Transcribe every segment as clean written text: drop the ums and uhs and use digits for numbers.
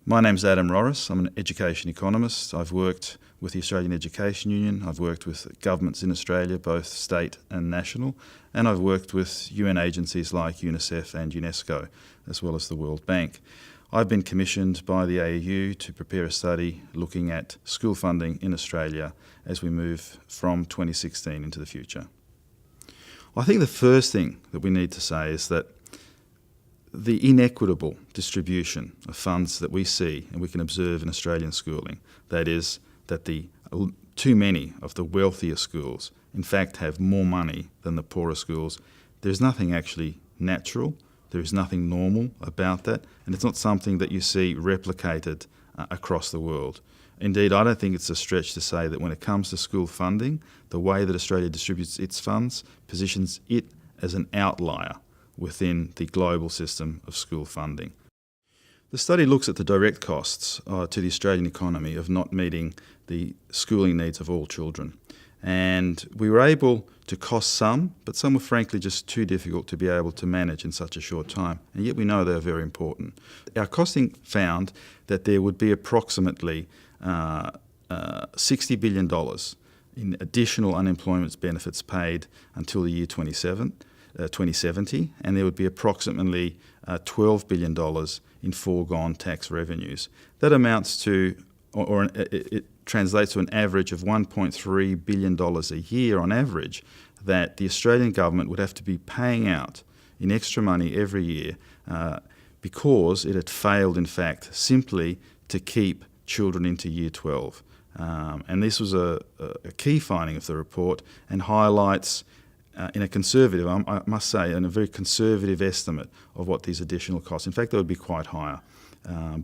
My name's Adam Rorris. I'm an education economist. I've worked with the Australian Education Union. I've worked with governments in Australia, both state and national, and I've worked with UN agencies like UNICEF and UNESCO, as well as the World Bank. I've been commissioned by the AEU to prepare a study looking at school funding in Australia as we move from 2016 into the future. I think the first thing that we need to say is that the inequitable distribution of funds that we see and we can observe in Australian schooling, that is, that too many of the wealthier schools in fact have more money than the poorer schools, there's nothing actually natural, there is nothing normal about that, and it's not something that you see replicated across the world. Indeed, I don't think it's a stretch to say that when it comes to school funding, the way that Australia distributes its funds positions it as an outlier within the global system of school funding. The study looks at the direct costs to the Australian economy of not meeting the schooling needs of all children. And we were able to cost some, but some were frankly just too difficult to be able to manage in such a short time, and yet we know they are very important. Our costing found that there would be approximately $60 billion in additional unemployment benefits paid until the year 2070, and there would be approximately $12 billion in foregone tax revenues. That amounts to, it translates to an average of $1.3 billion a year on average that the Australian government would have to be paying out in extra money every year because it had failed, in fact, simply to keep children into year 12. And this was a key finding of the report and highlights in a conservative, I must say, in a very conservative estimate of what these additional costs. In fact, they would be quite higher.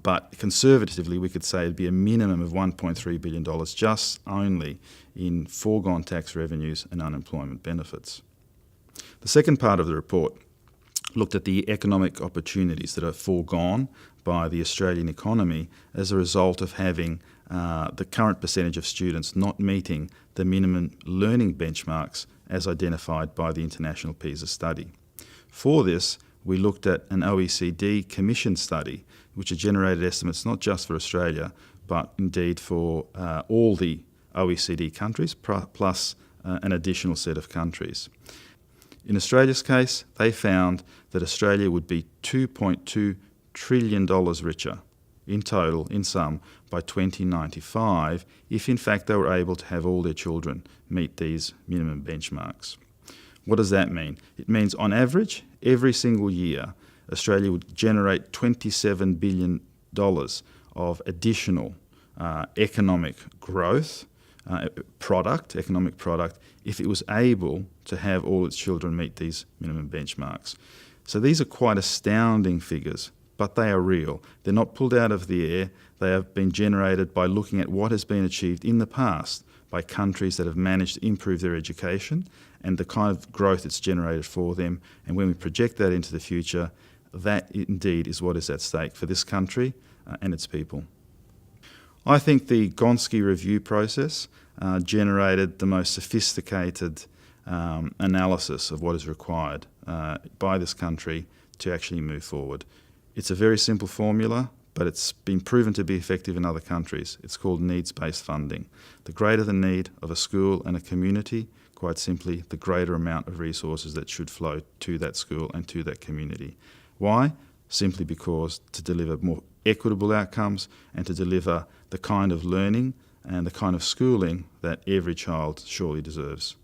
But conservatively, we could say it would be a minimum of $1.3 billion just only in foregone tax revenues and unemployment benefits. The second part of the report looked at the economic opportunities that are foregone by the Australian economy as a result of having the current percentage of students not meeting the minimum learning benchmarks as identified by the International PISA study. For this, we looked at an OECD commissioned study which had generated estimates not just for Australia but indeed for all the OECD countries plus an additional set of countries. In Australia's case, they found that Australia would be $2.2 trillion richer in total, in sum, by 2095 if in fact they were able to have all their children meet these minimum benchmarks. What does that mean? It means on average, every single year, Australia would generate $27 billion of additional economic growth, economic product, if it was able to have all its children meet these minimum benchmarks. So these are quite astounding figures, but they are real. They're not pulled out of the air. They have been generated by looking at what has been achieved in the past by countries that have managed to improve their education and the kind of growth it's generated for them. And when we project that into the future, that indeed is what is at stake for this country and its people. I think the Gonski review process generated the most sophisticated analysis of what is required by this country to actually move forward. It's a very simple formula, but it's been proven to be effective in other countries. It's called needs-based funding. The greater the need of a school and a community, quite simply, the greater amount of resources that should flow to that school and to that community. Why? Simply because to deliver more equitable outcomes and to deliver the kind of learning and the kind of schooling that every child surely deserves.